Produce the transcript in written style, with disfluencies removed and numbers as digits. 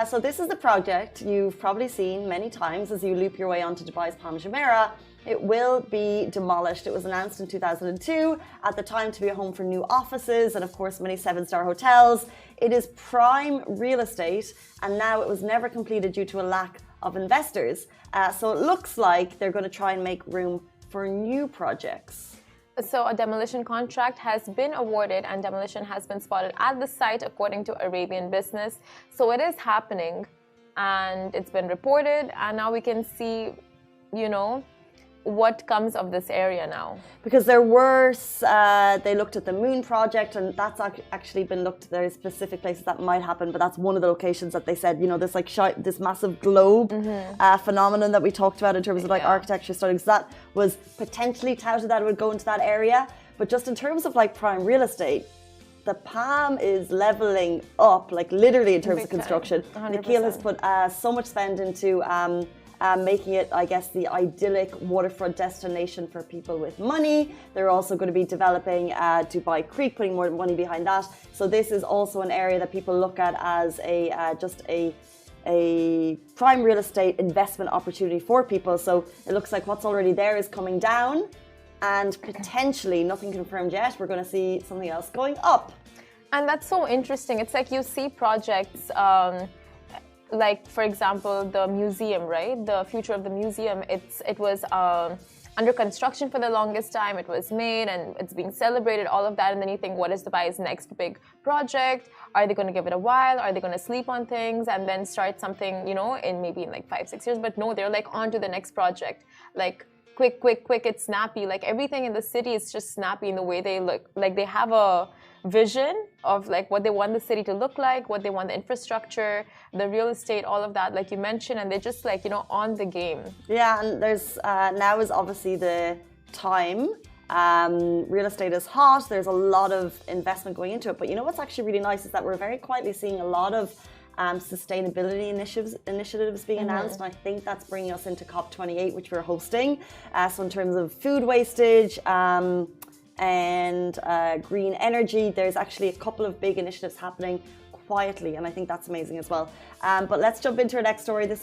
So this is the project you've probably seen many times as you loop your way onto Dubai's Palm Jumeirah. It will be demolished. It was announced in 2002, at the time to be a home for new offices and, of course, many seven-star hotels. It is prime real estate, and now it was never completed due to a lack of investors. So it looks like they're going to try and make room for new projects. So a demolition contract has been awarded and demolition has been spotted at the site, according to Arabian Business. So it is happening and it's been reported, and now we can see, what comes of this area now. Because there were, they looked at the moon project, and that's actually been looked at. There's specific places that might happen, but that's one of the locations that they said, this massive globe phenomenon that we talked about in terms of architecture studies, that was potentially touted that it would go into that area. But just in terms of prime real estate, the Palm is leveling up, literally in terms of construction. 100%. Nikhil has put so much spend into making it, I guess, the idyllic waterfront destination for people with money. They're also going to be developing Dubai Creek, putting more money behind that. So this is also an area that people look at as just a prime real estate investment opportunity for people. So it looks like what's already there is coming down, and potentially, nothing confirmed yet, we're going to see something else going up. And that's so interesting. It's like you see projects for example, the museum, right? The future of the museum, it was under construction for the longest time. It was made and it's being celebrated, all of that. And then you think, what is Dubai's next big project? Are they going to give it a while? Are they going to sleep on things and then start something, in maybe in 5-6 years? But no, they're on to the next project. Quick, it's snappy. Everything in the city is just snappy in the way they look. They have a vision of what they want the city to look like, what they want the infrastructure, the real estate, all of that, like you mentioned, and they're just on the game. Yeah, and there's now is obviously the time. Real estate is hot. There's a lot of investment going into it. But what's actually really nice is that we're very quietly seeing a lot of sustainability initiatives being announced, and I think that's bringing us into COP28, which we're hosting. So in terms of food wastage and green energy, there's actually a couple of big initiatives happening quietly, and I think that's amazing as well. But let's jump into our next story. This